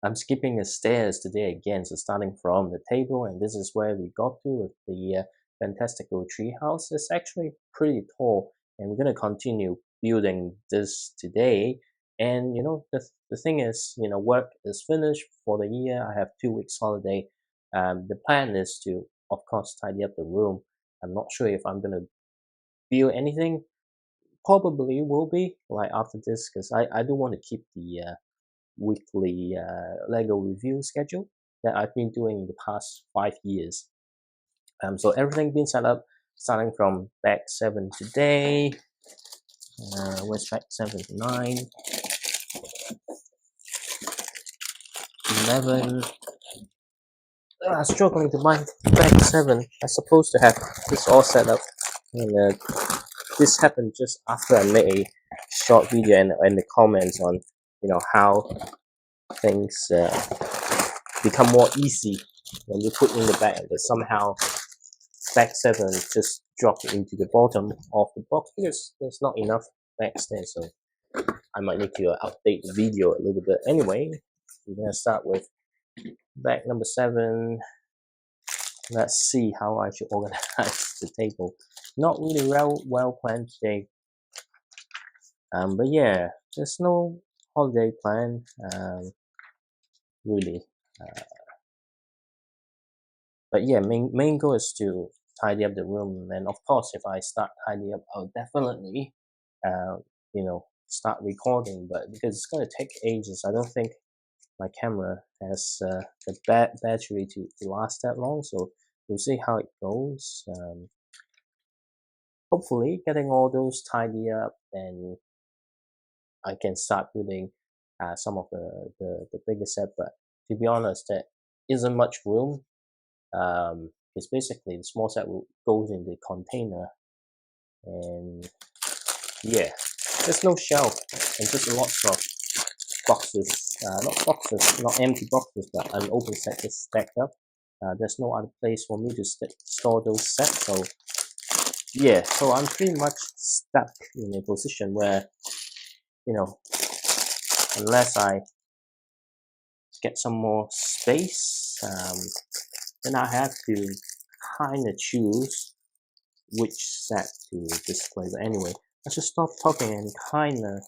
I'm skipping the stairs today again, so starting from the table, and this is where we got to with the Fantastical Tree House. It's actually pretty tall, and we're gonna continue building this today. And the thing is, work is finished for the year. I have 2 weeks holiday. The plan is to, of course, tidy up the room. I'm not sure if I'm gonna build anything. Probably will be like after this, because I do want to keep the weekly LEGO review schedule that I've been doing in the past 5 years. So everything been set up, starting from bag 7 today. Where's bag 7? 9, 11. Struggling to find bag 7. I'm supposed to have this all set up. And this happened just after I made a short video in the comments on how things become more easy when you put in the bag, but somehow bag 7 just dropped into the bottom of the box because there's not enough bags there, so I might need to update the video a little bit. Anyway, we're gonna start with bag number 7. Let's see how I should organize the table. Not really well planned today, but yeah, there's no holiday plan really. But yeah, main goal is to tidy up the room, and of course, if I start tidying up, I'll definitely, start recording. But because it's gonna take ages, I don't think my camera has the battery to last that long. So we'll see how it goes. Hopefully, getting all those tidy up, then I can start building some of the bigger set. But to be honest, there isn't much room. It's basically the small set goes in the container, and yeah, there's no shelf and just lots of boxes, not empty boxes, but an open set just stacked up. There's no other place for me to store those sets, so yeah, so I'm pretty much stuck in a position where, unless I get some more space, then I have to kind of choose which set to display. But anyway, I should stop talking and kind of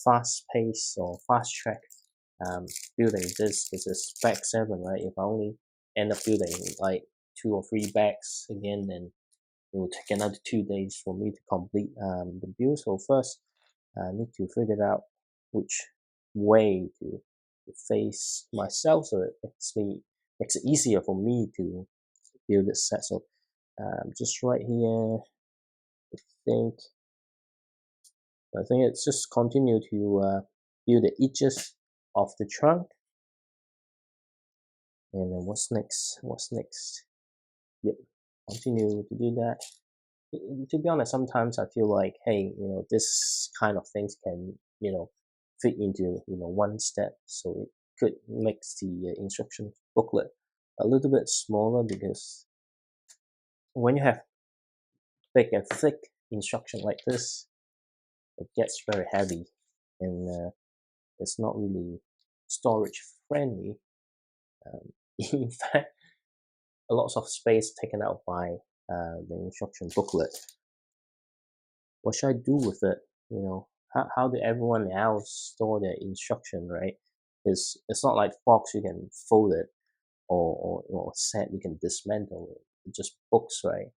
fast pace or fast track building this, because it's bag 7, right? If I only end up building like 2 or 3 bags again, then it will take another 2 days for me to complete the build. So first I need to figure out which way to face myself, so it makes it easier for me to build this set. So just right here, I think it's just continue to build the edges of the trunk. And then what's next? Yep, continue to do that. To be honest, sometimes I feel like, hey, this kind of things can, fit into, one step. So it could make the instruction booklet a little bit smaller, because when you have big and thick instruction like this, it gets very heavy, and it's not really storage friendly. In fact, a lot of space taken out by the instruction booklet. What should I do with it? How do everyone else store their instruction, right? It's not like box you can fold it, or set you can dismantle it. It's just books, right?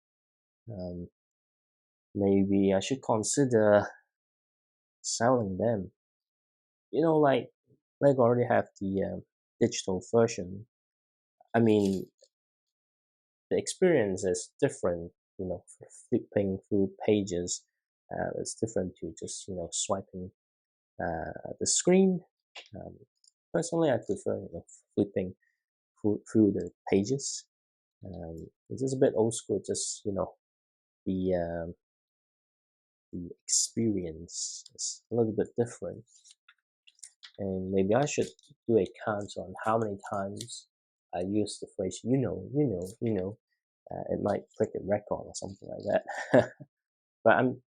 Maybe I should consider selling them. Like Lego already have the digital version. I mean, the experience is different. Flipping through pages, it's different to just swiping the screen. Um, Personally, I prefer flipping through the pages. It's just a bit old school. Just the the experience is a little bit different. And maybe I should do a count on how many times I use the phrase it might break a record or something like that. But I'm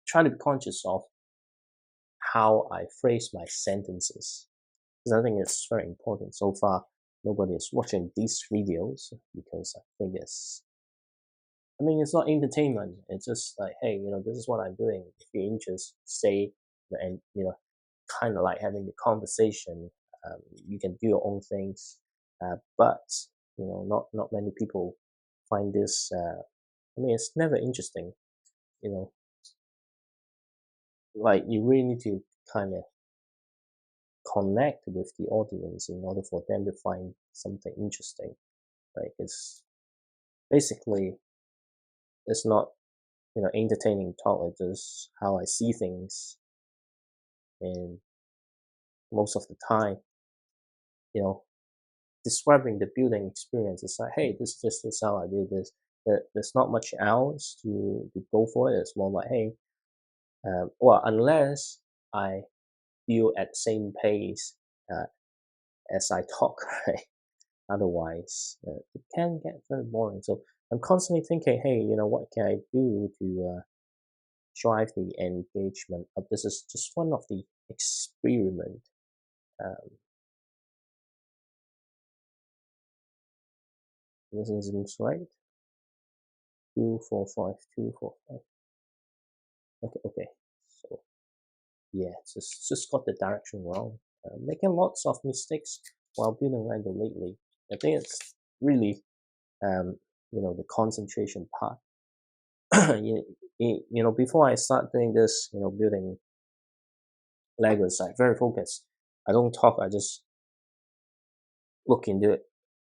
trying to be conscious of how I phrase my sentences. because I think it's very important. So far, nobody is watching these videos because I think I mean, it's not entertainment. It's just like, hey, this is what I'm doing. If you're interested, stay and kind of like having a conversation. You can do your own things, but not many people find this. I mean, it's never interesting. You know, like you really need to kind of connect with the audience in order for them to find something interesting, right? It's basically it's not entertaining talk. It's just how I see things, and most of the time, you know, describing the building experience is like, hey, this is how I do this. There's not much else to go for it. It's more like, hey, well, unless I build at the same pace uh, as I talk, right? Otherwise, it can get very boring. So I'm constantly thinking, hey, what can I do to drive the engagement up? This is just one of the experiment. Um, this is right. 245, 245. Okay, okay. So yeah, just got the direction wrong. Making lots of mistakes while building Lego lately. I think it's really the concentration part. Before I start doing this, building Legos, I'm very focused. I don't talk. I just look into it,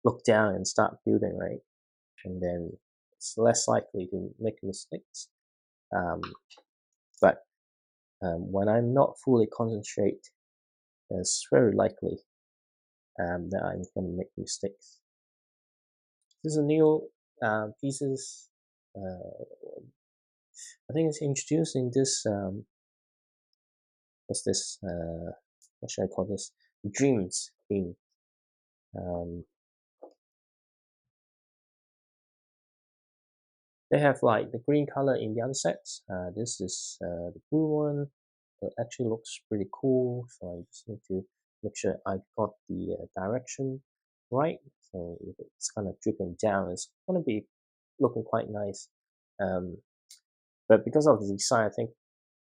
look down, and start building, right? And then it's less likely to make mistakes. Um, but when I'm not fully concentrate, it's very likely that I'm going to make mistakes. This is a new pieces. I think it's introduced in this. What's this? What should I call this? Dreams theme. Um, they have like the green color in the other sets. This is the blue one. It actually looks pretty cool. So I just need to make sure I got the direction right. So if it's kind of dripping down, it's going to be looking quite nice. But because of the design, I think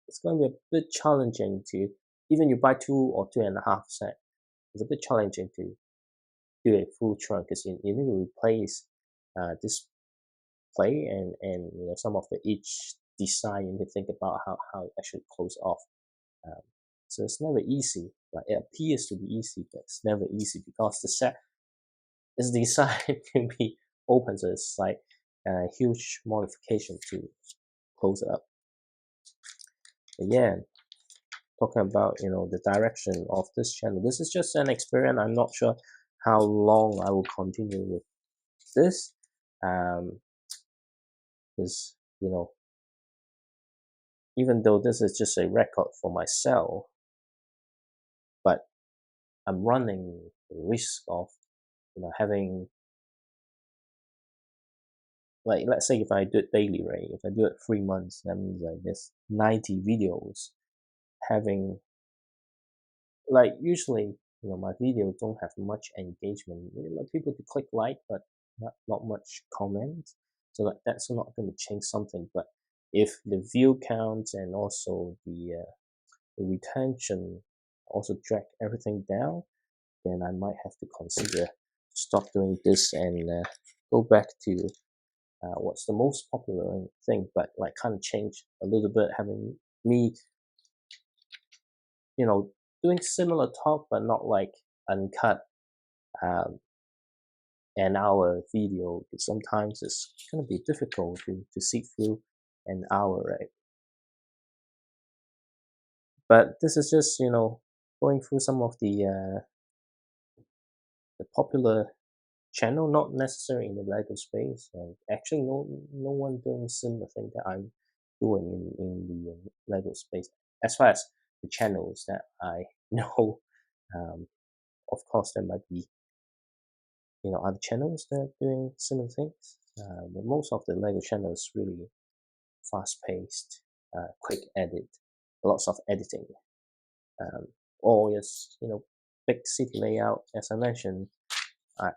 it's going to be a bit challenging to, even you buy 2 or 2.5 set, it's a bit challenging to do a full trunk because you need to replace this play and some of the each design. You need to think about how it actually close off. Um, so it's never easy. Like it appears to be easy, but it's never easy because the set is designed to be open. So it's like a huge modification to close it up. But yeah, talking about the direction of this channel. This is just an experiment. I'm not sure how long I will continue with this. Because even though this is just a record for myself, but I'm running the risk of having, like, let's say if I do it daily, right? If I do it 3 months, that means like there's 90 videos. Having, like, usually my videos don't have much engagement. Like people to click like, but not much comment. So like that's not going to change something. But if the view count and also the retention also drag everything down, then I might have to consider stop doing this and go back to what's the most popular thing, but like kind of change a little bit, having me, doing similar talk, but not like uncut um, an hour video. Sometimes it's going to be difficult to see through an hour, right? But this is just, going through some of the popular channel, not necessarily in the Lego space. Actually, no one doing similar thing that I'm doing in the Lego space. As far as the channels that I know, of course there might be other channels that are doing similar things. But most of the Lego channels really fast paced, quick edit, lots of editing. Or just big city layout, as I mentioned, I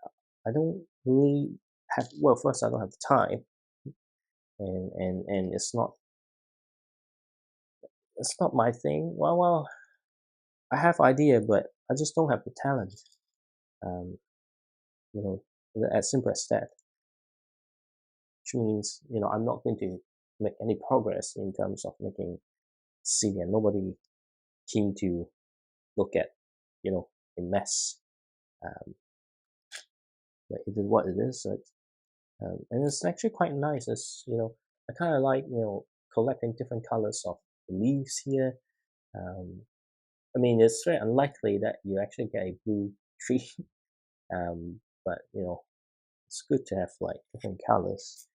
I don't really have, well, first I don't have the time, and it's not my thing. Well, I have idea, but I just don't have the talent. Um, you know, as simple as that. Which means, I'm not going to make any progress in terms of making city, and nobody keen to look at, a mess. Um, but it is what it is. So and it's actually quite nice. I kind of like, collecting different colors of leaves here. Um, I mean, it's very unlikely that you actually get a blue tree, but it's good to have like different colors.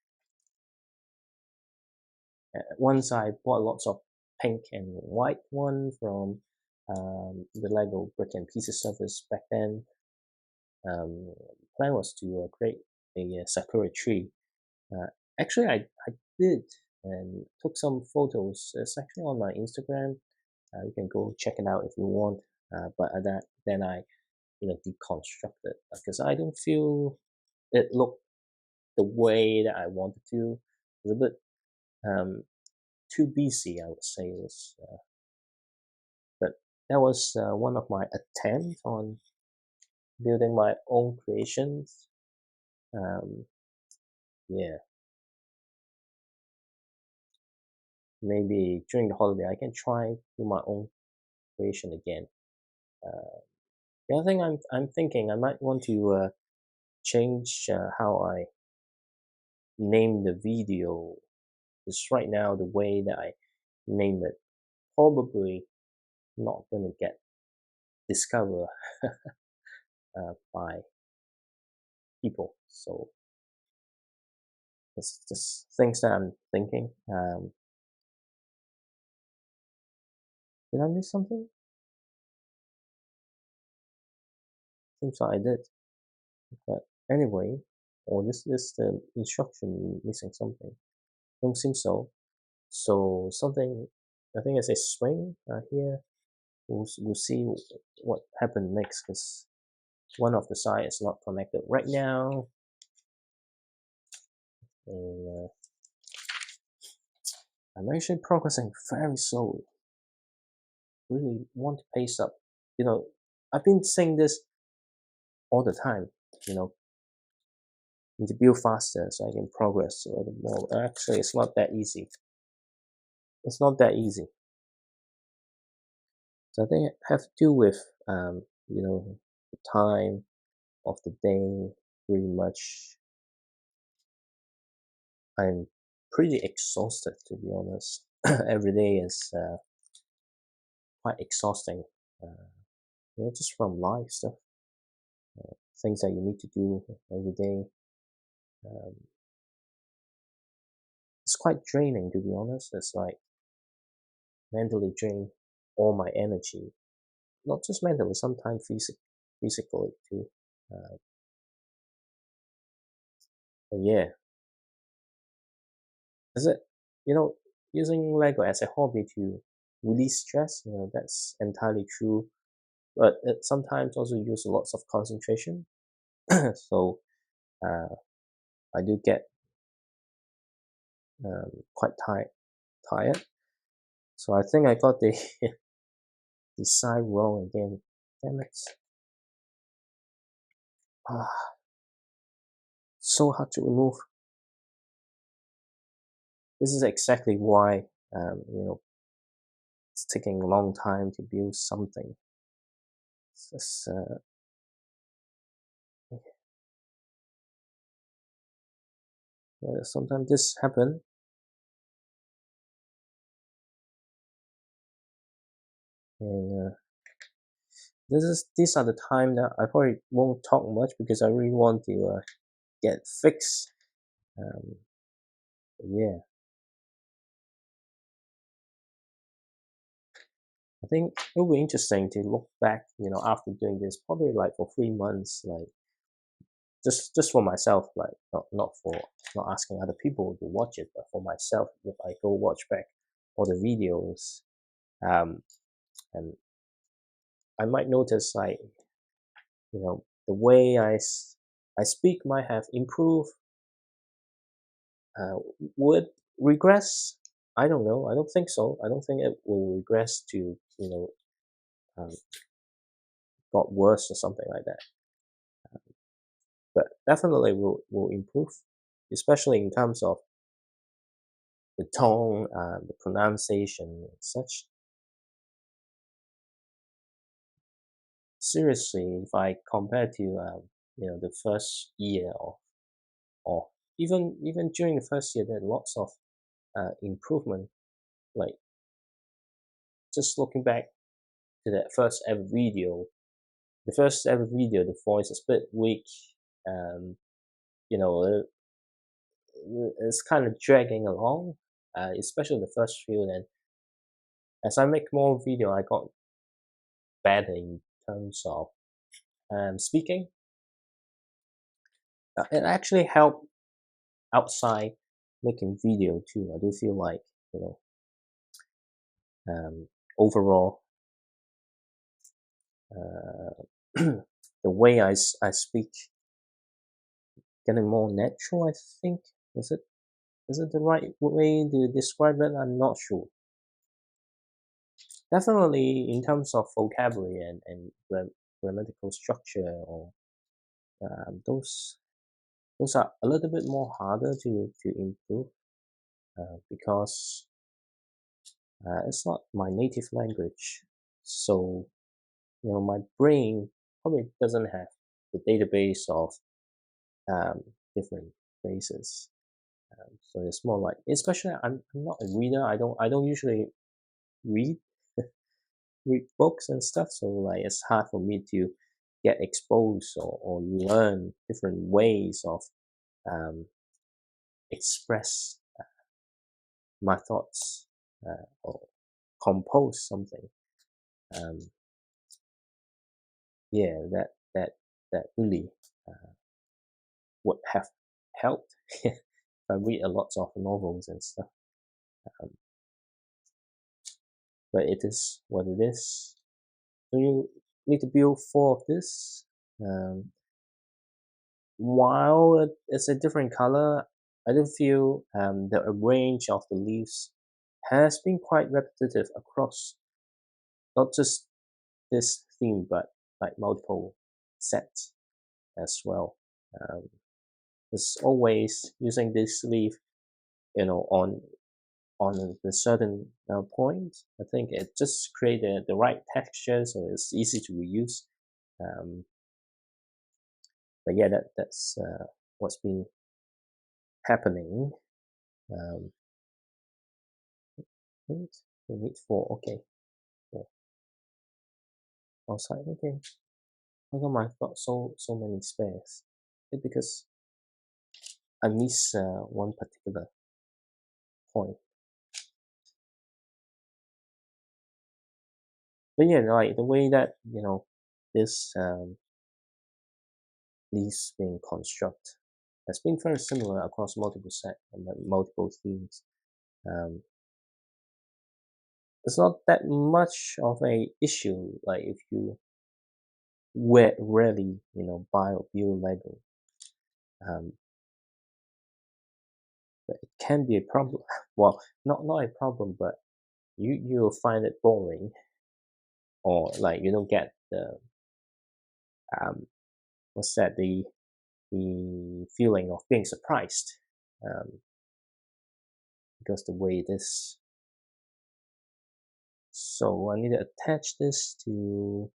Once I bought lots of pink and white one from the Lego Brick and Pieces service back then. Plan was to create a sakura tree. Uh, Actually, I did and took some photos. It's actually on my Instagram. You can go check it out if you want. But then I deconstructed because I don't feel it looked the way that I wanted to. It was a bit too busy, I would say. But that was one of my attempts on building my own creations. Um, yeah, maybe during the holiday I can try do my own creation again. Uh, the other thing I'm thinking I might want to change how I name the video. Because right now the way that I name it probably not gonna get discovered by people. So it's just things that I'm thinking. Did I miss something? Seems like I did. But anyway, or this is the instruction missing something. Don't seem so. So something, I think I say swing here. We'll see what happened next because one of the side is not connected right now, and I'm actually progressing very slowly. Really want to pace up. I've been saying this all the time. You know, need to build faster so I can progress a little more. Actually, it's not that easy. It's not that easy. So I think it have to do with the time of the day. Pretty much, I'm pretty exhausted to be honest. Every day is quite exhausting. Just from life stuff, things that you need to do every day. Um, it's quite draining to be honest. It's like mentally drain all my energy, not just mentally, sometimes physically too. Uh, but yeah, is it using Lego as a hobby to release stress? That's entirely true, but it sometimes also use lots of concentration. So uh, I do get quite tired. So I think I got the the side wrong again. Damn it! Ah, so hard to remove. This is exactly why it's taking a long time to build something. It's just, sometimes this happen, and these are the time that I probably won't talk much because I really want to get fixed. Um, yeah, I think it'll be interesting to look back, after doing this, probably like for 3 months, like just for myself, like not asking other people to watch it, but for myself, if I go watch back all the videos, um, and I might notice like the way I speak might have improved. Would regress? I don't know. I don't think so. I don't think it will regress to um, got worse or something like that. But definitely will improve, especially in terms of the tone, the pronunciation, and such. Seriously, if I compare to the first year or even during the first year, there are lots of improvement. Like just looking back to that first ever video, the voice is a bit weak. Um, you know, it's kind of dragging along, especially the first few. Then as I make more video, I got better in terms of speaking. It actually helped outside making video too. I do feel like you know overall the way I speak getting more natural. I think is it the right way to describe it? I'm not sure. Definitely in terms of vocabulary and grammatical structure or those are a little bit more harder to improve because it's not my native language. So my brain probably doesn't have the database of um, different phrases. So it's more like, especially I'm not a reader. I don't usually read read books and stuff. So like it's hard for me to get exposed or learn different ways of um, express my thoughts or compose something. Um, yeah, that really would have helped if I read a lot of novels and stuff. Um, but it is what it is. So you need to build four of this. While it's a different color, I do feel the arrange of the leaves has been quite repetitive across not just this theme, but like multiple sets as well. Um, it's always using this leaf, on the certain point. I think it just created the right texture, so it's easy to reuse. Um, but yeah, that's what's been happening. Um, we need four. Okay, four outside. Okay, how come I've got so many spares? It's because I miss one particular point. But yeah, like the way that this leaves being construct has been very similar across multiple set and multiple themes. Um, it's not that much of a issue like if you rarely buy or build Lego. Um, but it can be a problem. Well, not a problem, but you'll find it boring or like you don't get the um what's that the feeling of being surprised because the way it is. So I need to attach this to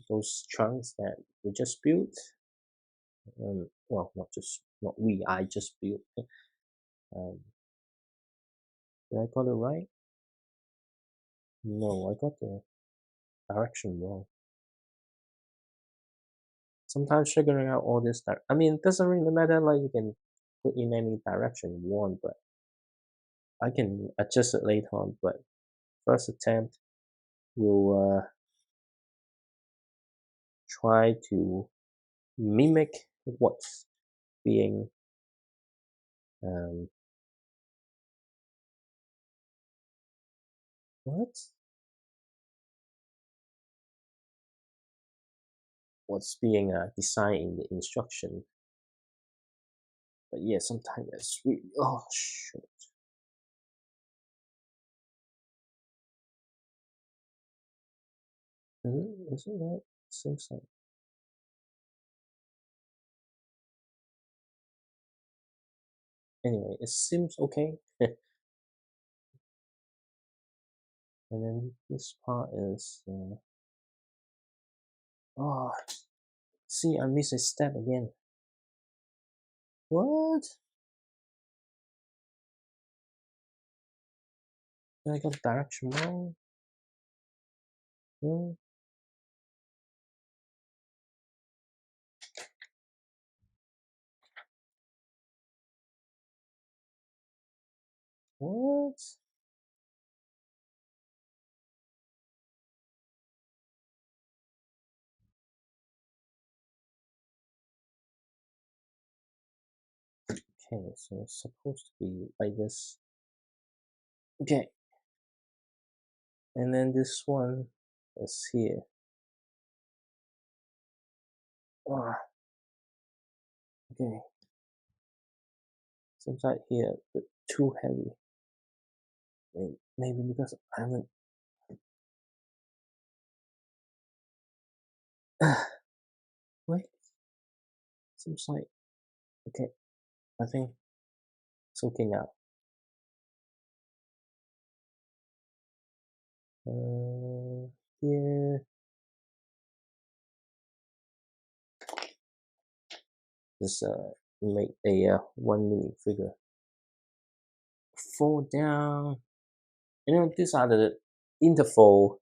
those trunks that we just built. Well, not we. I just built. Um, did I got it right? No, I got the direction wrong. Sometimes figuring out all this. I mean, it doesn't really matter. Like you can put in any direction you want, but I can adjust it later on. But first attempt, we'll try to mimic what's being um, what what's being designed in the instruction. But yeah, sometimes it's really, oh shit. Is it right? Seems like. Anyway, it seems okay. And then this part is, oh, see, I missed a step again. What? Did I got the direction wrong? Hmm? What? Okay, so it's supposed to be like this. Okay, and then this one is here. Ah, okay. Seems like here, but too heavy. Maybe because I haven't. Wait, seems like okay. I think it's okay now. Here, just make a 1 minute figure. Fall down. These are the interval.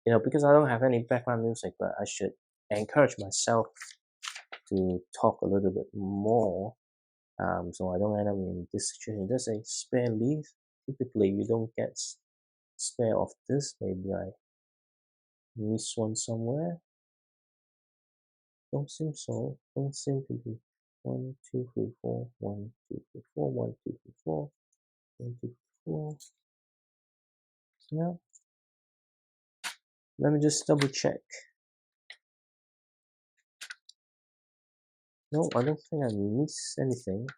Because I don't have any background music, but I should encourage myself to talk a little bit more, so I don't end up in this situation. There's a spare leaf. Typically, you don't get spare of this. Maybe I miss one somewhere. Don't seem so. Don't seem to be. 1, 2, 3, 4. 1, 2, 3, 4. 1, 2, 3, 4. 1, 2, 3, 4. Yeah. Let me just double check. No, I don't think I missed anything.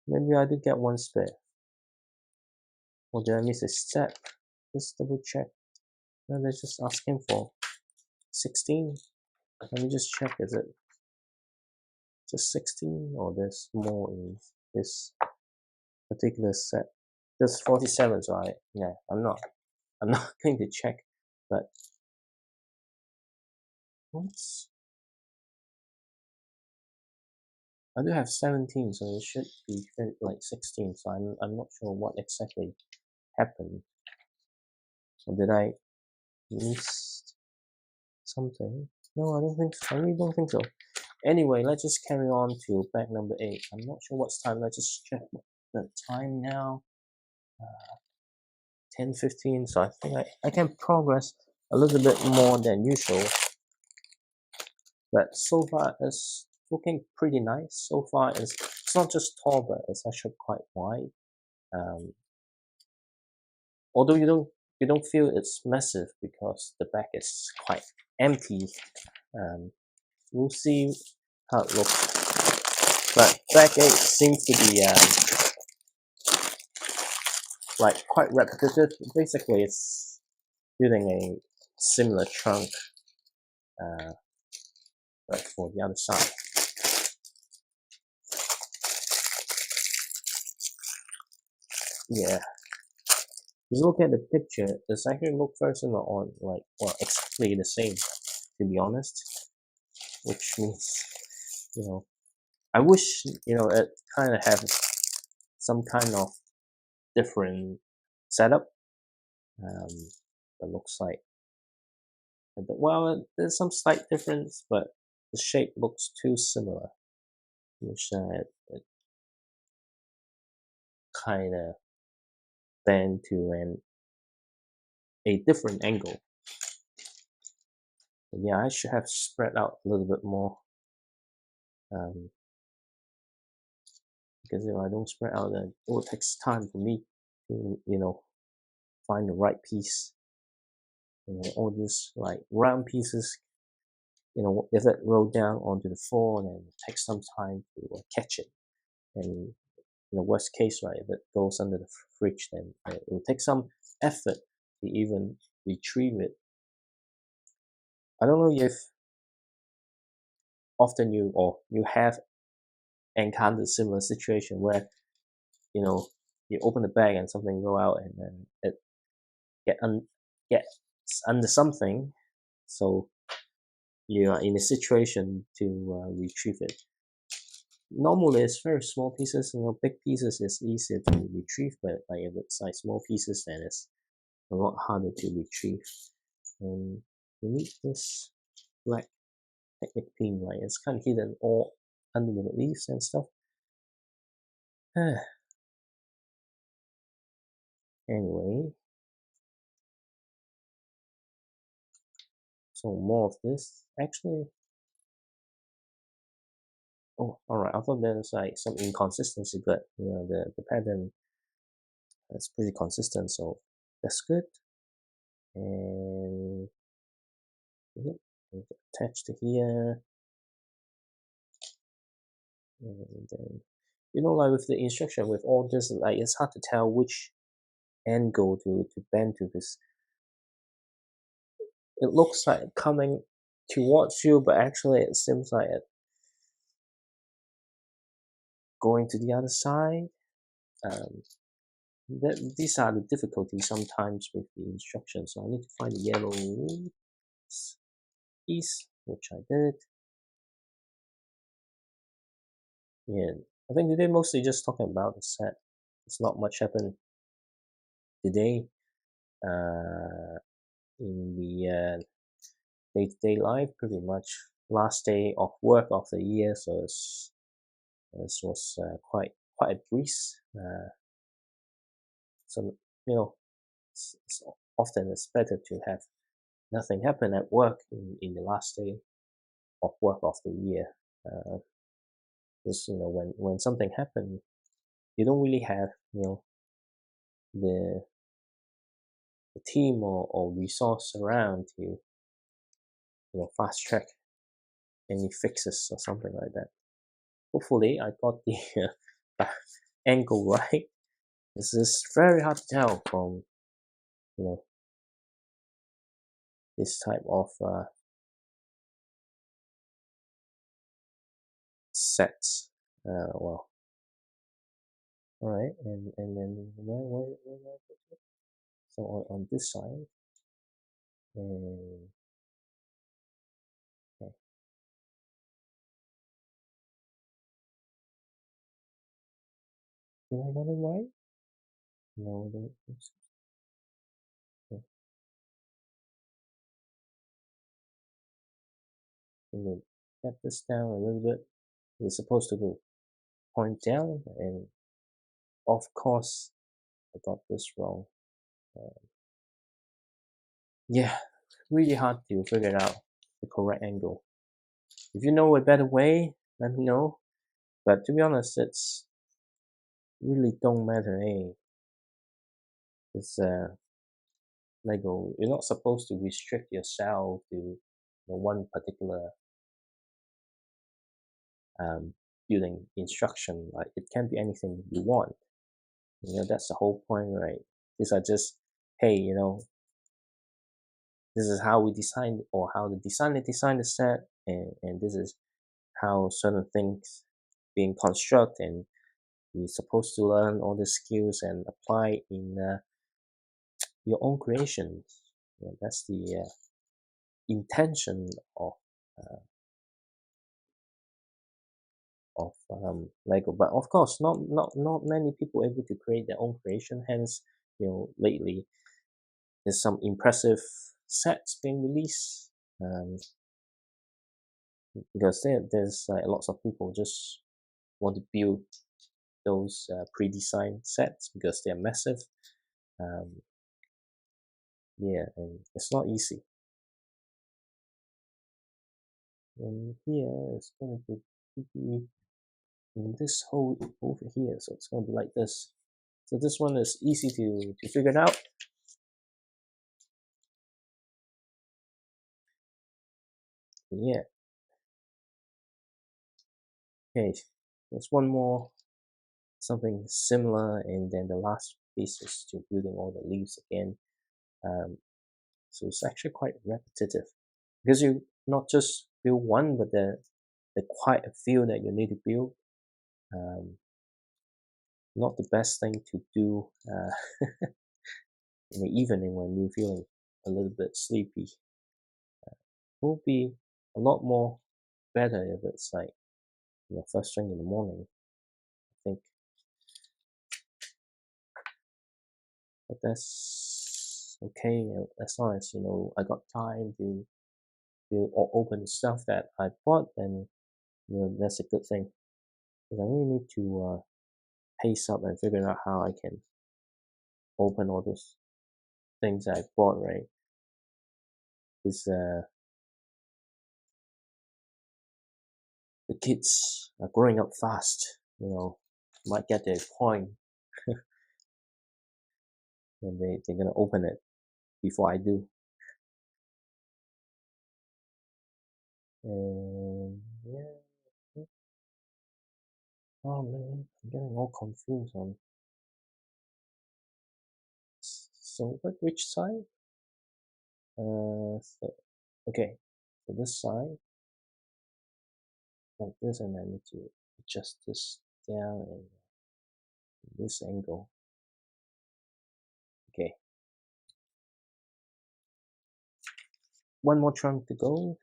Maybe I did get one spare. Or did I miss a step? Just double check. No, they're just asking for 16. Let me just check. Is it just 16 or there's more in this particular set? There's 47, so I'm not going to check, but what's I do have 17, so it should be like 16. So I'm not sure what exactly happened. Or did I miss something? No, I don't think so. I really don't think so. Anyway, let's just carry on to back number 8. I'm not sure what's time. Let's just check the time now. 10:15. So I think I can progress a little bit more than usual. But so far it's looking pretty nice. So far it's not just tall, but it's actually quite wide. Although you don't feel it's massive because the back is quite empty. We'll see how it looks. But back 8 seems to be like quite repetitive. Basically, it's using a similar trunk, but for the other side. Yeah. You look at the picture, it's actually look very similar on exactly the same, to be honest. Which means, I wish, it kind of have some kind of different setup. It looks like, well, there's some slight difference, but the shape looks too similar, which it kind of bend to a different angle. But yeah, I should have spread out a little bit more, because if I don't spread out, then it will take time for me to find the right piece. All these like round pieces if it rolled down onto the floor, then it takes some time to catch it. And in the worst case, right, if it goes under the fridge, then it will take some effort to even retrieve it. I don't know if often you have encountered similar situation where you open the bag and something go out and then it gets under something, so you are in a situation to retrieve it. Normally it's very small pieces, big pieces is easier to retrieve, but like if it's like small pieces, then it's a lot harder to retrieve. And you need this black Technic pin, right? It's kind of hidden all under the leaves and stuff. Anyway, so more of this actually. Oh, all right. I thought there's like some inconsistency, but the pattern is pretty consistent, so that's good. And yep, attached to here. And then like with the instruction, with all this, like it's hard to tell which angle to bend to, this it looks like coming towards you, but actually it seems like it going to the other side. These are the difficulties sometimes with the instructions, so I need to find the yellow piece, which I did. Yeah, I think today mostly just talking about the set. It's not much happened today in the day-to-day life. Pretty much last day of work of the year, so this was quite a breeze. So it's often it's better to have nothing happen at work in the last day of work of the year. Because when something happens, you don't really have the team or resource around to fast track any fixes or something like that. Hopefully, I got the angle right. This is very hard to tell from this type of sets. Well, all right, and then where I put it? So on this side, and okay. Did I got it right? No, don't think so. Okay. Let me get this down a little bit. It's supposed to go point down, and of course, I got this wrong. Yeah, really hard to figure out the correct angle. If you know a better way, let me know. But to be honest, it's really don't matter, eh? It's Lego. You're not supposed to restrict yourself to one particular building instruction. Like it can be anything you want. That's the whole point, right? These are just, hey, this is how we design, or how the designer designed the set, and this is how certain things being constructed, and you're supposed to learn all the skills and apply in your own creations. That's the intention of uh, Lego. But of course, not many people able to create their own creation. Hence, lately there's some impressive sets being released. Because there's like lots of people just want to build those pre-designed sets because they're massive. Yeah, and it's not easy. And here it's going to be in this hole over here, so it's going to be like this. So this one is easy to figure it out. Yeah. Okay, there's one more, something similar, and then the last piece is to building all the leaves again. Um, so it's actually quite repetitive because you not just build one, but there quite a few that you need to build. Um, not the best thing to do in the evening when you're feeling a little bit sleepy. It will be a lot more better if it's like first thing in the morning, I think. But that's okay as long as I got time to open the stuff that I bought, then that's a good thing. Because I really need to pace up and figure out how I can open all those things I bought, right? Because the kids are growing up fast, might get to a point when they're gonna open it before I do. And yeah, oh man, I'm getting all confused on. So which side? So, okay, so this side like this, and I need to adjust this down and this angle. Okay, one more trunk to go.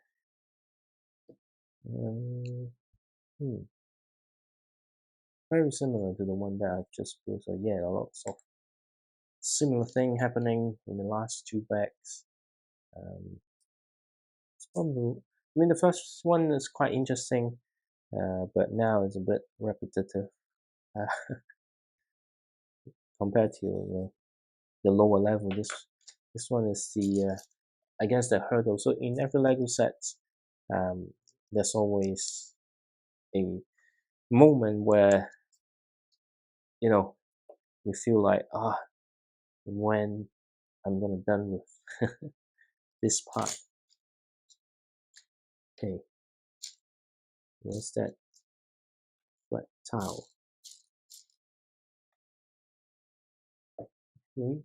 Um, hmm. Very similar to the one that I've just built. So yeah, lots of similar thing happening in the last two bags. It's probably, I mean, the first one is quite interesting, but now it's a bit repetitive uh, compared to the lower level. This one is the I guess the hurdle. So in every Lego set, um, there's always a moment where you know you feel like when I'm gonna done with this part. Okay, where's that flat tile? Okay,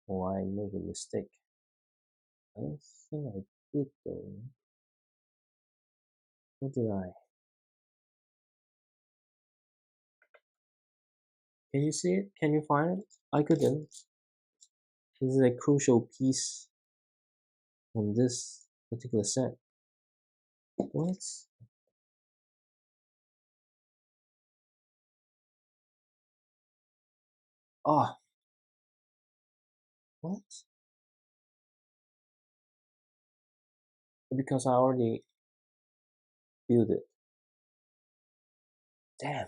or I made a mistake. I don't think I did though. What did I? Can you see it? Can you find it? I couldn't. This is a crucial piece on this particular set. What? Ah, what? Because I already built it. Damn.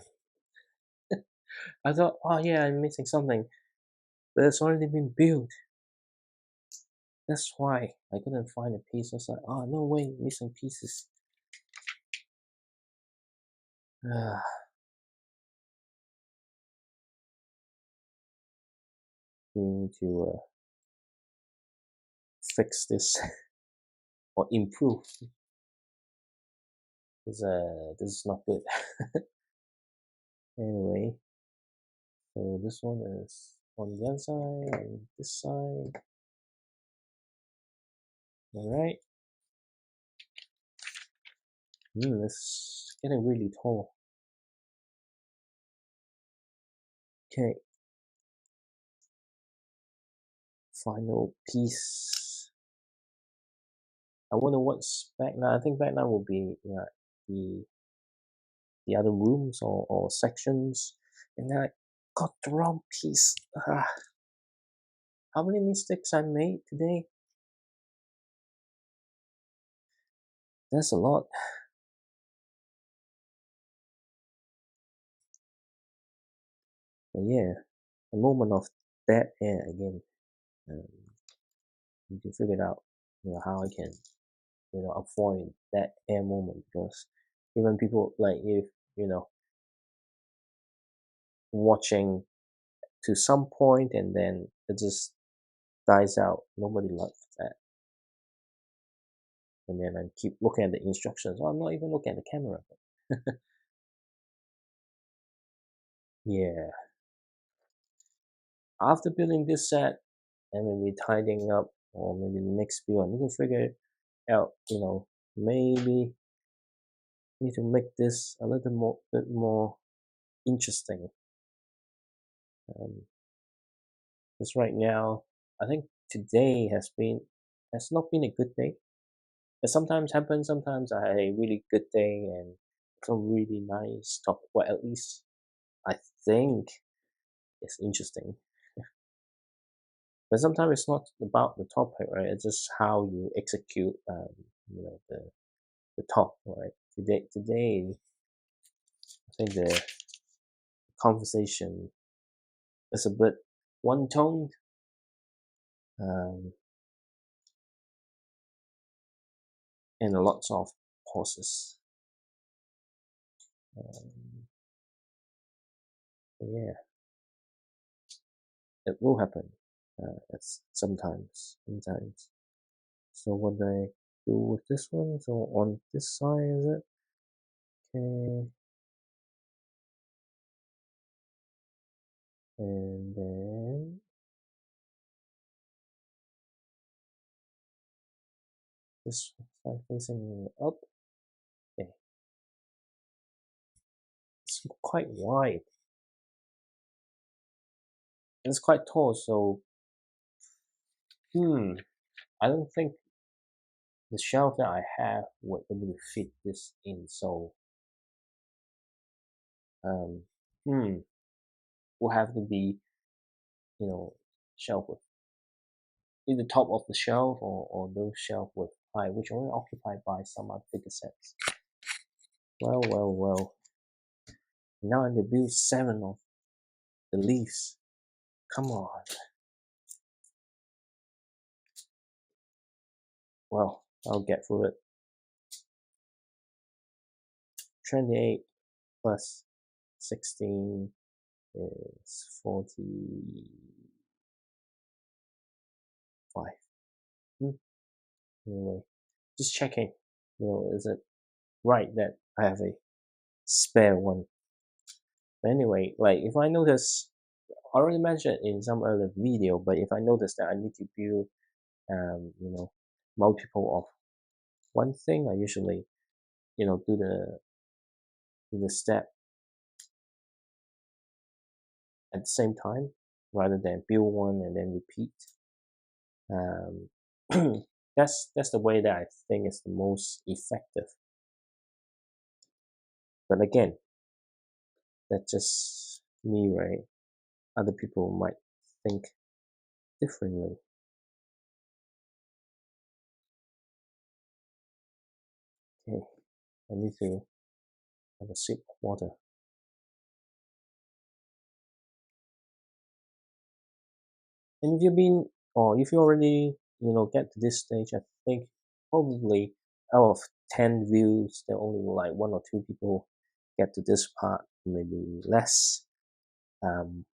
I thought, oh yeah, I'm missing something, but it's already been built. That's why I couldn't find a piece. I was like, oh no way, missing pieces. We need to fix this or improve. Because this is not good. Anyway, so this one is on the other side and this side. Alright. It's getting really tall. Okay. Final piece. I wonder what's back now. I think back now will be the the other rooms or sections. And then I got the wrong piece. How many mistakes I made today? That's a lot. But yeah, a moment of dead air again. Um, need to figure out, how I can, avoid that air moment because even people like if watching to some point and then it just dies out. Nobody loves that. and then I keep looking at the instructions. I'm not even looking at the camera. Yeah. After building this set and maybe tidying up, or maybe the next build, I need to figure out, maybe need to make this a little bit more interesting. Because right now, I think today has not been a good day. It sometimes happens. Sometimes I had a really good day and some really nice topic. Well, at least I think it's interesting. But sometimes it's not about the topic, right? It's just how you execute, the talk, right? Today, I think the conversation is a bit one-toned, um, and a lot of pauses. Yeah, it will happen. It's sometimes. So what do I do with this one? So on this side, is it? Okay. And then this side facing up. Okay. It's quite wide. It's quite tall, so I don't think the shelf that I have would be able to fit this in. So um will have to be, shelf with either top of the shelf or those shelf with height, which are only occupied by some other bigger sets. Well. Now I'm to build 7 of the leaves. Come on. Well, I'll get through it. 28 plus 16 is 45. Anyway, just checking. Is it right that I have a spare one? But anyway, like if I notice, I already mentioned in some other video, but if I notice that I need to build, multiple of one thing, I usually, do the step at the same time rather than build one and then repeat. Um, that's the way that I think is the most effective. But again, that's just me, right? Other people might think differently. Okay, I need to have a sip of water. And if you've been, or if you already, get to this stage, I think probably out of 10 views, there are only like 1 or 2 people get to this part, maybe less. Um,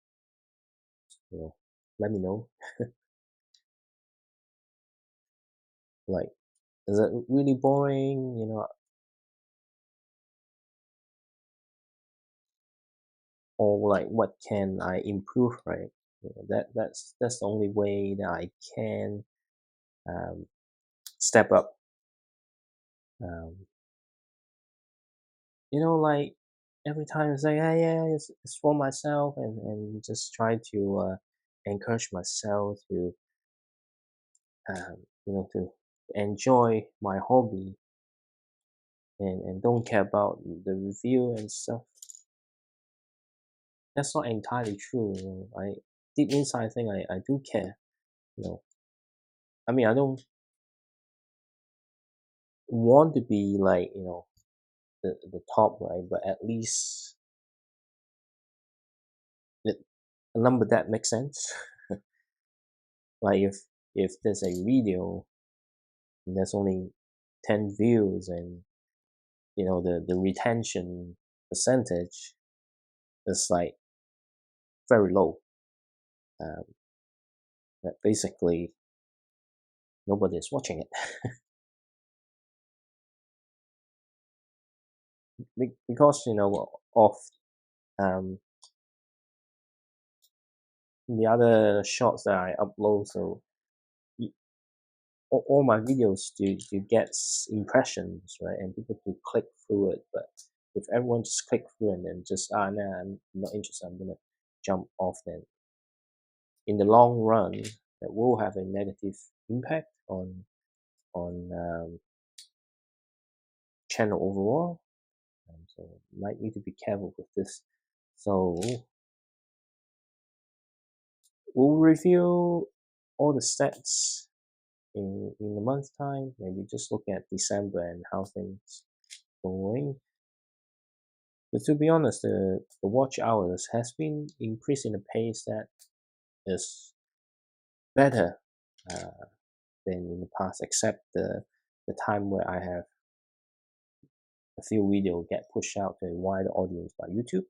let me know. Like, is it really boring? Or like, what can I improve? Right? That's the only way that I can um, step up. Um, like every time I say, yeah, it's for myself, and just try to encourage myself to, to enjoy my hobby and don't care about the review and stuff. That's not entirely true. I deep inside, I think I do care. I mean, I don't want to be like, the top, right? But at least a number that makes sense. Like if there's a video and there's only 10 views, and the retention percentage is like very low, um, that basically nobody is watching it. because of um, the other shots that I upload, so all my videos do get impressions, right? And people do click through it. But if everyone just click through and then just nah, I'm not interested, I'm gonna jump off, then in the long run that will have a negative impact on channel overall. So might need to be careful with this. So we'll review all the stats in a month's time. Maybe just look at December and how things going. But to be honest, the watch hours has been increasing a pace that is better than in the past, except the time where I have a few videos get pushed out to a wider audience by YouTube.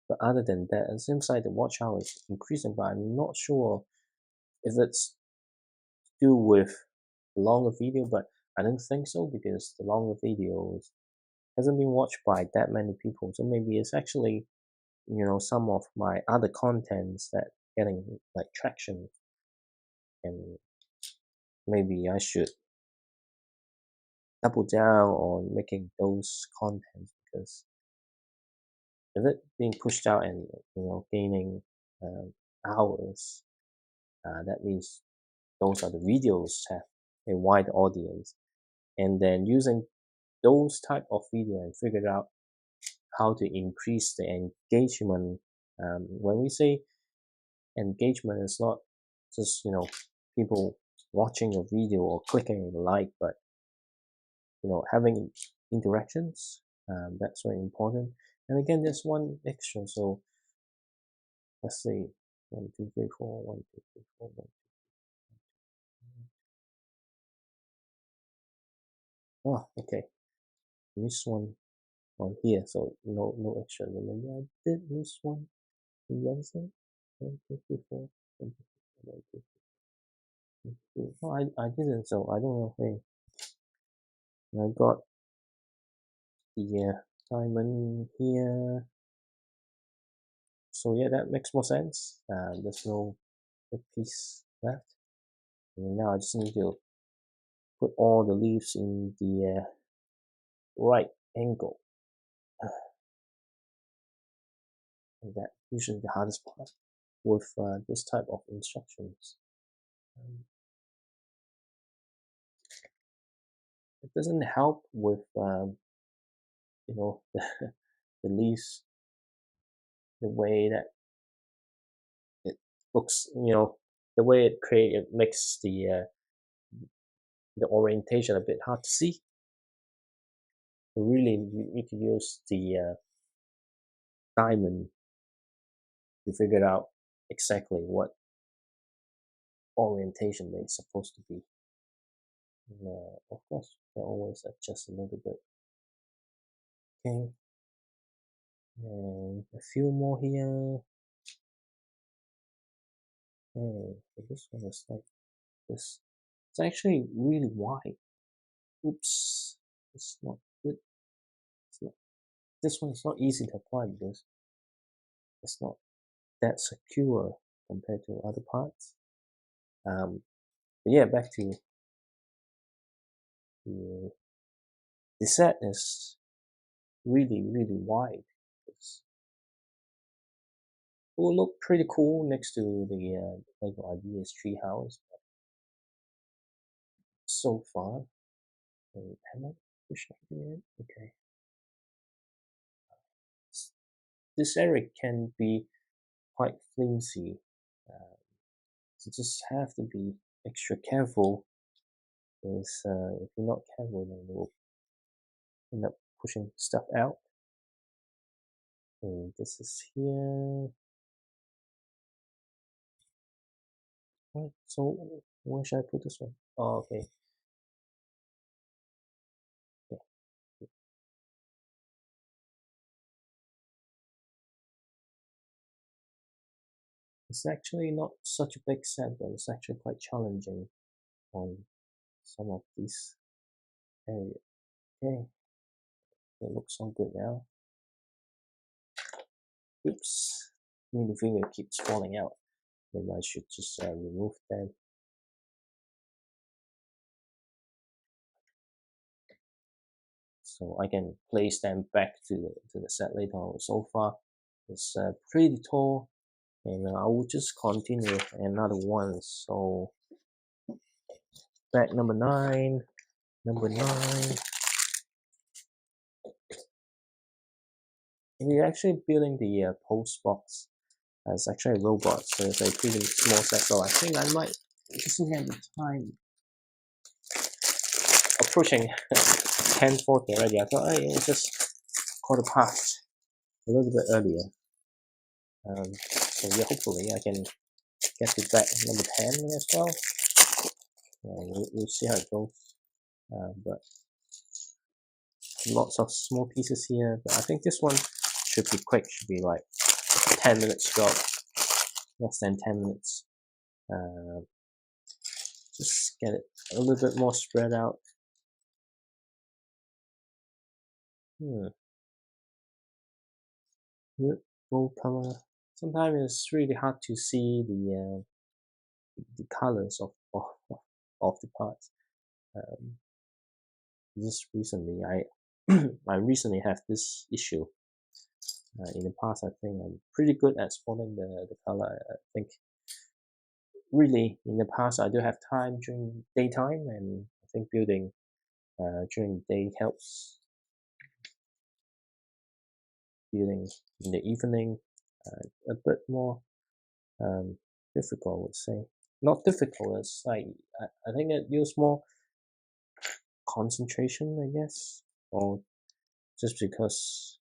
But other than that, it seems like the watch hour is increasing, but I'm not sure if it's to do with the longer video, but I don't think so because the longer videos hasn't been watched by that many people. So maybe it's actually, some of my other contents that getting like traction, and maybe I should double down on making those contents, because if it being pushed out and gaining hours, that means those are the videos have a wide audience, and then using those type of video and figure out how to increase the engagement. When we say engagement, it's not just people watching a video or clicking a like, but having interactions. That's very important. And again, there's one extra. So let's see, 1, 2, 3, 4, 1, 2, 3, 4, 1, 2. Oh, okay. Miss one on here, so no extra. Maybe I did miss one. You understand? 1, 2, 3, 4, 1, 2, 3, 4, 1, 2, 3. Oh, I didn't. So I don't know. Hey, I got the diamond here. So yeah, that makes more sense. There's no piece left. And now I just need to put all the leaves in the right angle. And that usually the hardest part with this type of instructions. It doesn't help with the leaves, the way that it looks, the way it makes the orientation a bit hard to see. Really, you need to use the diamond to figure out exactly what orientation they're supposed to be. And, of course, you can always adjust a little bit. Okay, and a few more here. Okay, so this one is like this. It's actually really wide. Oops, it's not good. It's not, this one is not easy to apply because it's not that secure compared to other parts. But yeah, back to the set is really wide. It will look pretty cool next to the LEGO Ideas Tree House. But so far, am I pushing it? Okay. This area can be quite flimsy, so just have to be extra careful, because if you're not careful, then you'll end up pushing stuff out. And this is here. Right, so where should I put this one? Oh, okay. Yeah. It's actually not such a big set, but it's actually quite challenging on some of these areas. Okay. It looks so good now. Oops, minifinger keeps falling out. Maybe I should just remove them. So I can place them back to the set later on. So far, it's pretty tall, and I will just continue with another one. So back number 9, number 9. And we're actually building the post box. It's actually a robot, so it's a pretty small set. So I think I might, just looking at the time, approaching 10:40 already. I thought, hey, it's just quarter past, a little bit earlier. So yeah, hopefully I can get to back number 10 as well. We'll see how it goes. But lots of small pieces here. But I think this one should be quick. Should be like 10 minutes job, less than 10 minutes. Just get it a little bit more spread out. Good full color. Sometimes it's really hard to see the colors of the parts. Just recently, I recently have this issue. In the past, I think I'm pretty good at spotting the color. I think really in the past I do have time during daytime, and I think building during the day helps. Building in the evening a bit more difficult, I would say. Not difficult, it's like I think it uses more concentration, I guess, or just because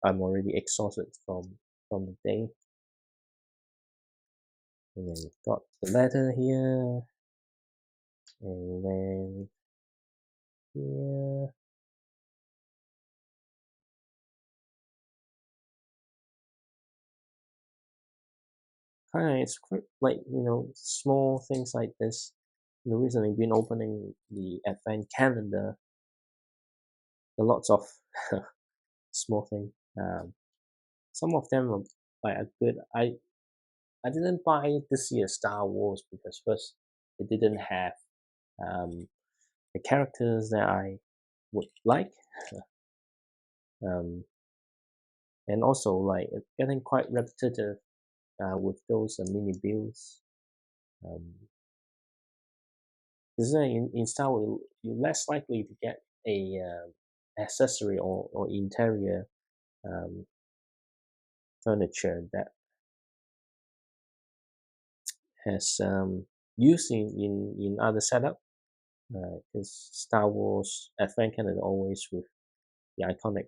I'm already exhausted from the day. And then got the ladder here, and then here. Kind of, it's like small things like this. Recently been opening the advent calendar. There are lots of small things. Some of them are like good. I didn't buy this year's Star Wars because first it didn't have the characters that I would like, and also like it's getting quite repetitive with those mini builds. Because in Star Wars you're less likely to get a accessory or interior furniture that has used in other setup. Because Star Wars Advent Calendar always with the iconic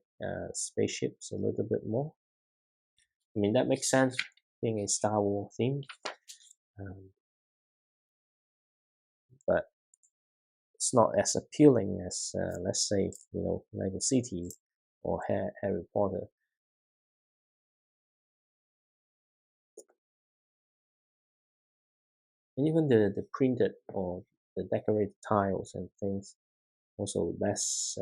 spaceships a little bit more. I mean that makes sense being a Star Wars theme, but it's not as appealing as let's say Lego City or Harry Potter. And even the printed or the decorated tiles and things also less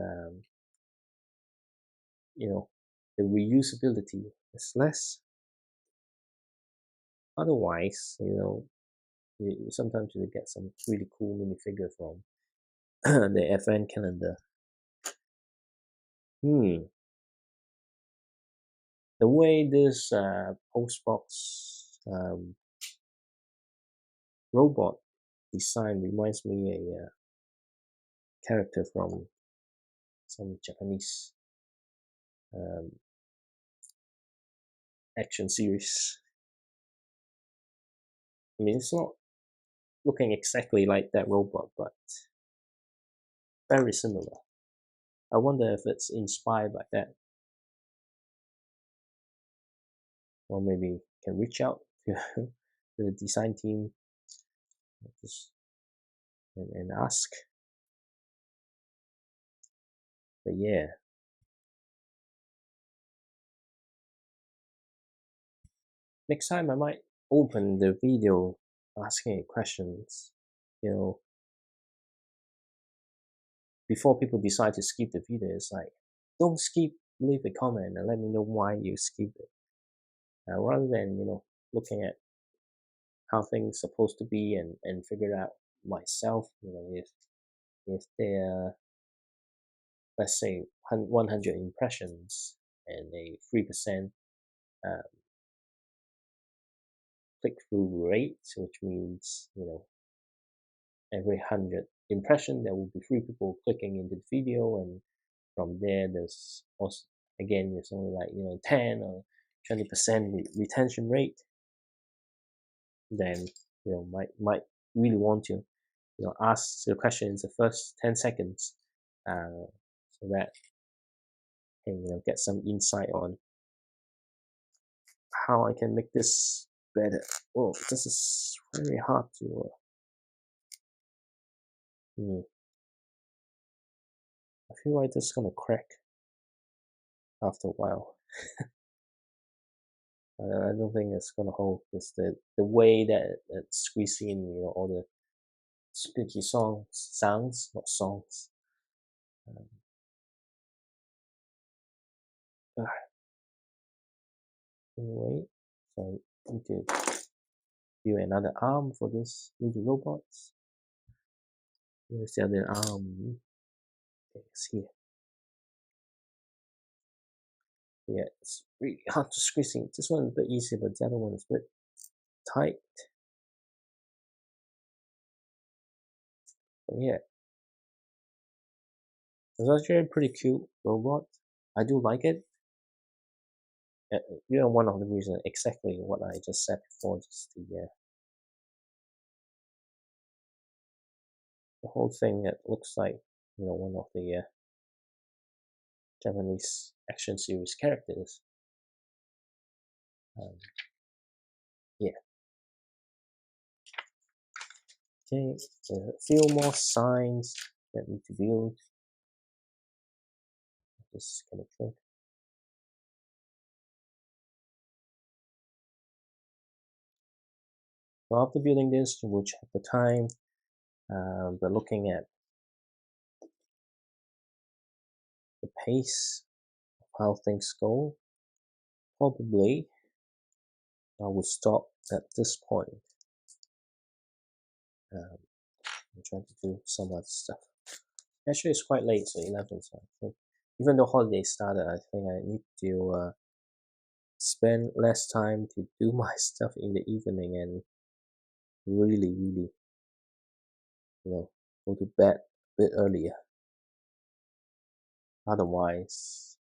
the reusability is less. Otherwise, sometimes you get some really cool minifigure from the advent calendar. The way this postbox robot design reminds me a character from some Japanese action series. I mean, it's not looking exactly like that robot, but very similar. I wonder if it's inspired by that. Or maybe can reach out to the design team and ask. But yeah. Next time I might open the video asking questions, before people decide to skip the video. It's like, don't skip, leave a comment and let me know why you skip it. Rather than, looking at how things supposed to be and figure out myself, if they're, let's say, 100 impressions and a 3% uh, click-through rate, which means, every 100 impression there will be 3 people clicking into the video, and from there there's also, again, there's only like 10 or 20% retention rate, then might really want to ask the question in the first 10 seconds, so that can get some insight on how I can make this better. Oh, this is very hard to I feel like this is gonna crack after a while. I don't think it's gonna hold. It's the way that it squeezes in, all the spooky sounds, not songs. Anyway, so I need to do another arm for this little robots. Where's the other arm? Okay, it's here. Yeah, it's really hard to squeeze in. This one is a bit easier, but the other one is a bit tight. But yeah, it's actually a pretty cute robot. I do like it. One of the reasons, exactly what I just said before, just the whole thing that looks like one of the Japanese action series characters. Yeah. Okay, there's a few more signs that need to build. Just kind of think. So after building this, we'll check the time. But looking at the pace of how things go, probably I will stop at this point. I'm trying to do some other stuff. Actually, it's quite late, so 11. So I think, even though holiday started, I think I need to spend less time to do my stuff in the evening and really, really, go to bed a bit earlier. Otherwise,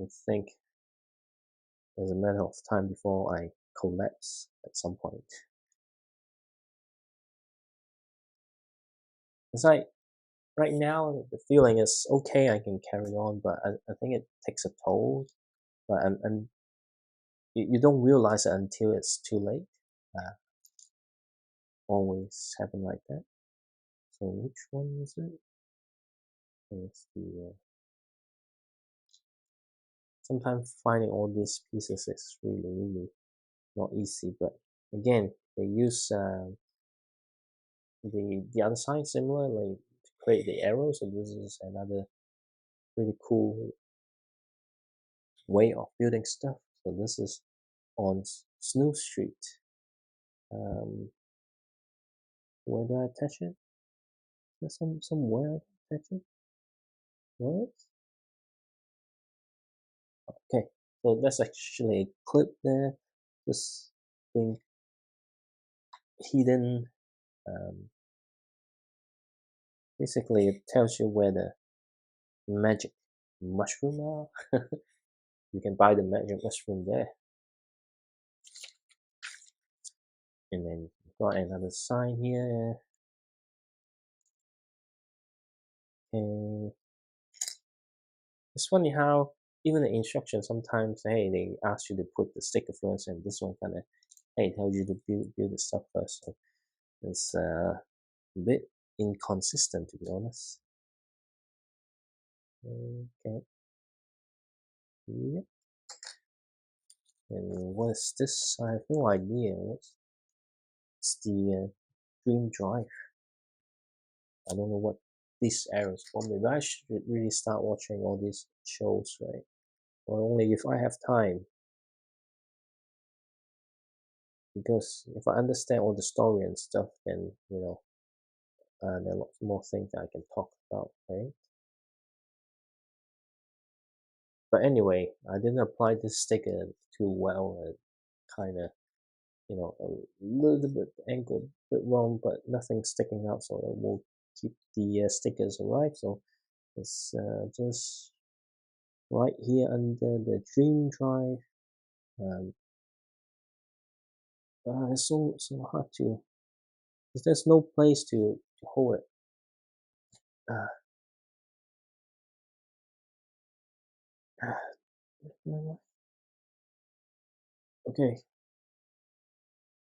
I think there's a matter of time before I collapse at some point. It's like right now the feeling is okay, I can carry on, but I think it takes a toll. But and you don't realize it until it's too late. Always happen like that. So which one is it? It's the sometimes finding all these pieces is really, really not easy. But again, they use the other side similarly to create the arrows. So this is another really cool way of building stuff. So this is on Snow Street. Where do I attach it? There's somewhere I can attach it. What? Okay, so that's actually a clip there, just being hidden. Basically, it tells you where the magic mushroom are. You can buy the magic mushroom there. And then you've got another sign here. And it's funny how even the instructions sometimes, hey, they ask you to put the sticker first, and this one kind of, hey, tells you to build the stuff first. So it's a bit inconsistent, to be honest. Okay. Yep. And what is this? I have no idea. It's the Dream Drive. I don't know what these errors for me. But I should really start watching all these shows, right? Or only if I have time. Because if I understand all the story and stuff, then there are lots more things that I can talk about, right? But anyway, I didn't apply this sticker too well, and kind of a little bit angled, a bit wrong, but nothing sticking out, so it will keep the stickers alive. So it's just right here under the Dream Drive. It's so hard to, because there's no place to hold it. Uh, okay,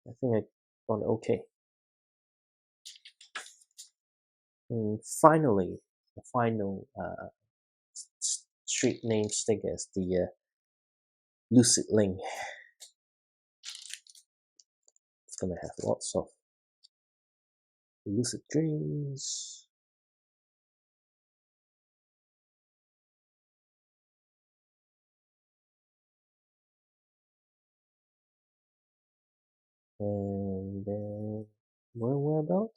I think I got it okay. And finally, the final street name sticker is the Lucid Link. It's gonna have lots of lucid dreams. And then where about?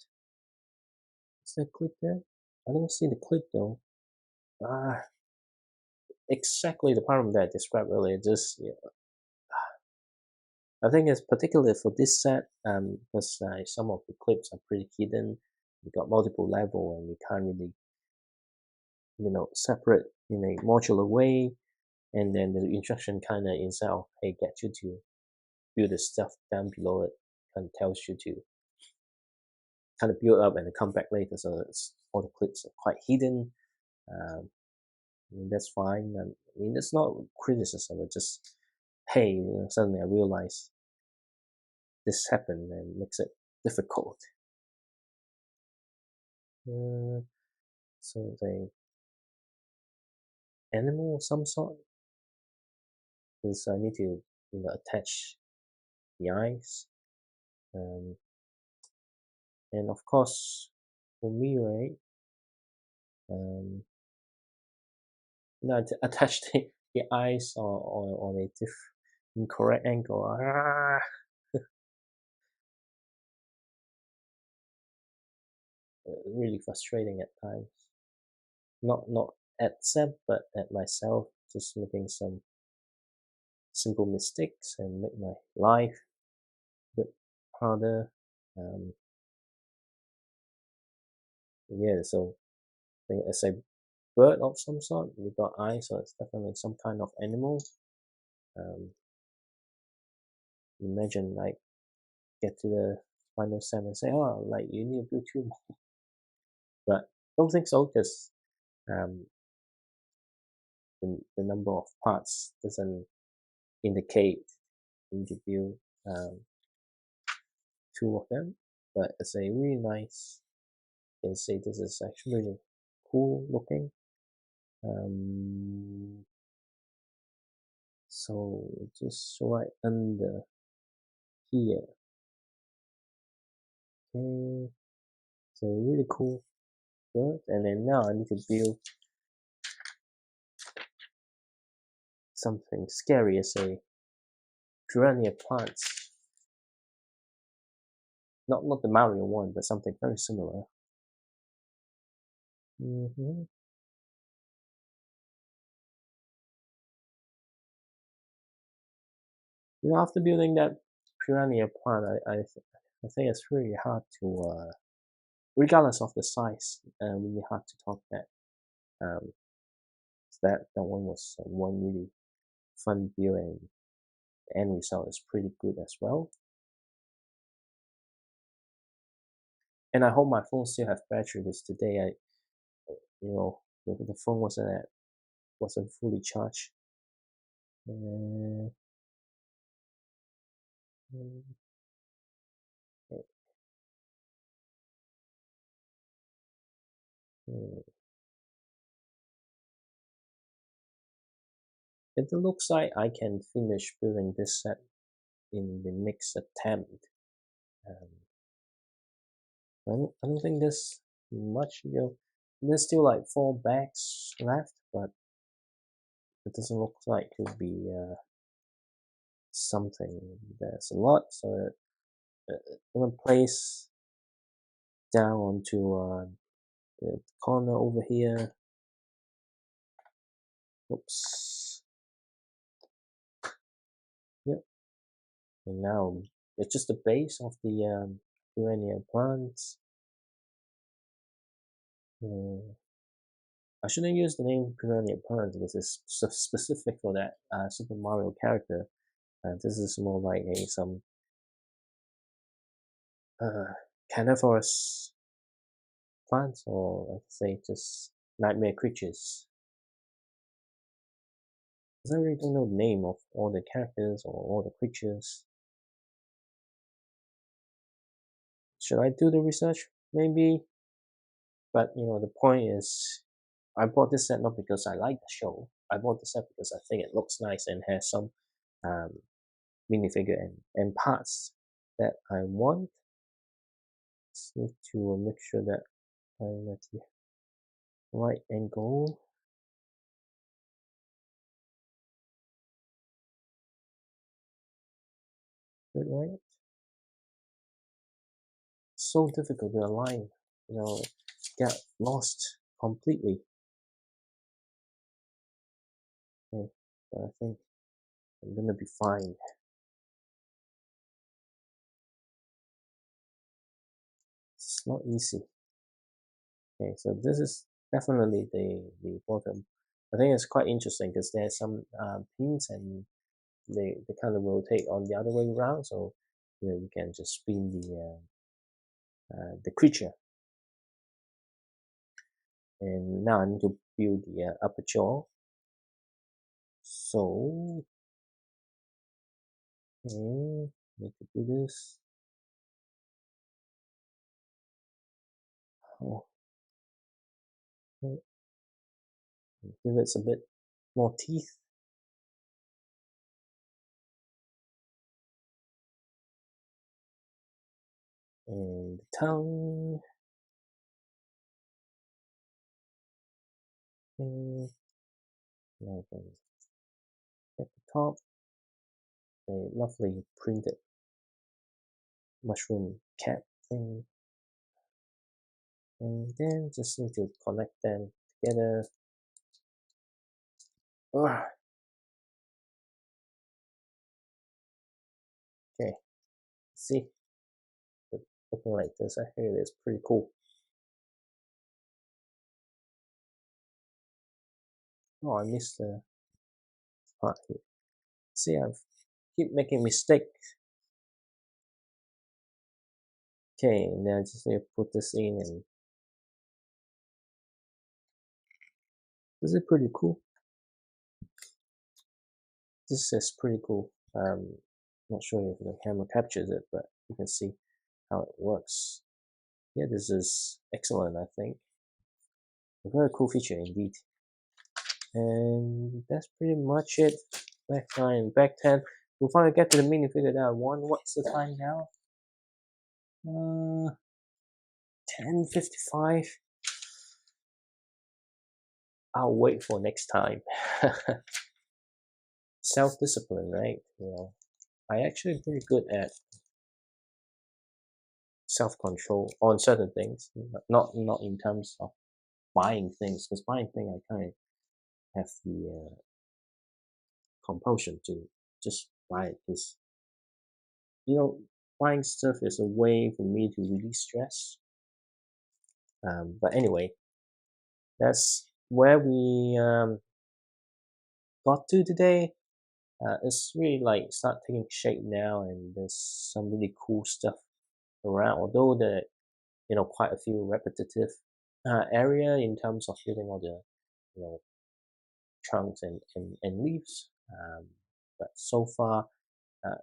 Is that clip there? I don't see the clip though. Exactly the problem that I described earlier. Just I think it's particularly for this set, because some of the clips are pretty hidden. We got multiple level, and we can't really, separate in a modular way. And then the instruction kind of inside of, hey, get you to build the stuff down below it, kind of tells you to kind of build up and then come back later. So all the clips are quite hidden. Um, I mean, that's fine. I mean, it's not criticism. It's just, hey, suddenly I realize this happened and makes it difficult. So the animal of some sort, because I need to attach the eyes, and of course for me, right, to attach the eyes on a incorrect angle. Really frustrating at times. Not at Seb, but at myself, just making some simple mistakes and make my life a bit harder. Yeah, so as a bird of some sort, we got eyes, so it's definitely some kind of animal. Imagine like get to the final step and say, oh, like you need to build two more. But don't think so, because um, the number of parts doesn't indicate you need to build two of them. But it's a really nice, you can say this is actually really cool looking. So just right under here. Okay, so really cool bird. And then now I need to build something scary as a piranha plants. Not the Mario one, but something very similar. After building that piranha plant, I think it's really hard to, regardless of the size, really hard to top that. That one was one really fun build, and the end result is pretty good as well. And I hope my phone still have battery, because today the phone wasn't fully charged. Uh, It looks like I can finish building this set in the next attempt. I don't think there's much. There's still like 4 bags left, but it doesn't look like it would be something. There's a lot, so I'm gonna place down onto the corner over here. Oops. Yep. And now it's just the base of the perennial plants. I shouldn't use the name perennial plants because it's specific for that Super Mario character. This is more like some carnivorous plants, or let's say just nightmare creatures. Because I really don't know the name of all the characters or all the creatures. Should I do the research? Maybe. But the point is, I bought this set not because I like the show. I bought this set because I think it looks nice and has some um, minifigure and parts that I want. Just need to make sure that I'm at the right angle. Is it right? So difficult to align. Get lost completely. Okay, but I think I'm gonna be fine. It's not easy. Okay, so this is definitely the bottom. I think it's quite interesting because there's some pins and they kind of rotate on the other way around, so you can just spin the creature. And now I need to build the upper jaw. So okay, need to do this. Oh, okay. Give it a bit more teeth. And the tongue. And now I can get the top. The lovely printed mushroom cap thing. And then just need to connect them together. Ugh. Okay, see, looking like this. I think it is pretty cool. Oh, I missed the part here. See, I keep making mistake. Okay, now I just need to put this in, and this is pretty cool. This is pretty cool. Not sure if the camera captures it, but you can see how it works. Yeah, this is excellent, I think. A very cool feature indeed. And that's pretty much it. Back 9, back 10. We'll finally get to the minifigure that I want. What's the time now? 10:55. I'll wait for next time. Self-discipline, right? I actually pretty good at self-control on certain things, not in terms of buying things, because buying things I kind of have the compulsion to just buy it, because buying stuff is a way for me to release stress. But anyway, that's where we got to today. It's really like start taking shape now, and there's some really cool stuff around. Although quite a few repetitive area in terms of building all the trunks and leaves. But so far,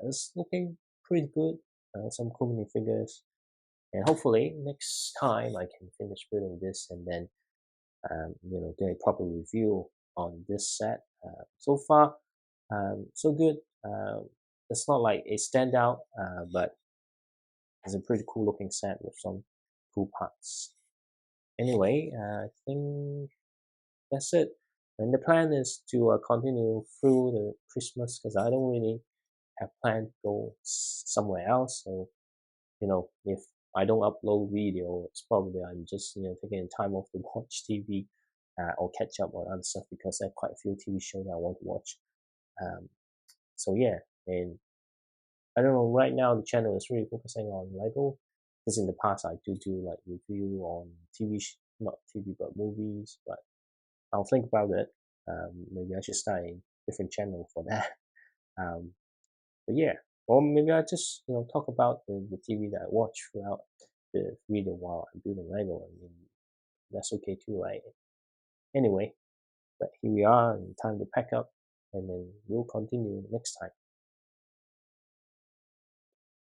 it's looking pretty good. Some cool minifigures, and hopefully next time I can finish building this and then do a proper review on this set. So far, so good. It's not like a standout, but it's a pretty cool looking set with some cool parts. Anyway, I think that's it. And the plan is to continue through the Christmas because I don't really have planned to go somewhere else. So if I don't upload video, it's probably I'm just taking time off to watch TV or catch up on other stuff because there are quite a few TV shows I want to watch. Um, so yeah, and I don't know. Right now, the channel is really focusing on Lego because in the past I do like review on not TV but movies. But I'll think about it. Maybe I should start a different channel for that. Um, but yeah, or maybe I just talk about the TV that I watch throughout the video while I'm building Lego. I mean, that's okay too, right? Anyway, but here we are, and time to pack up, and then we'll continue next time.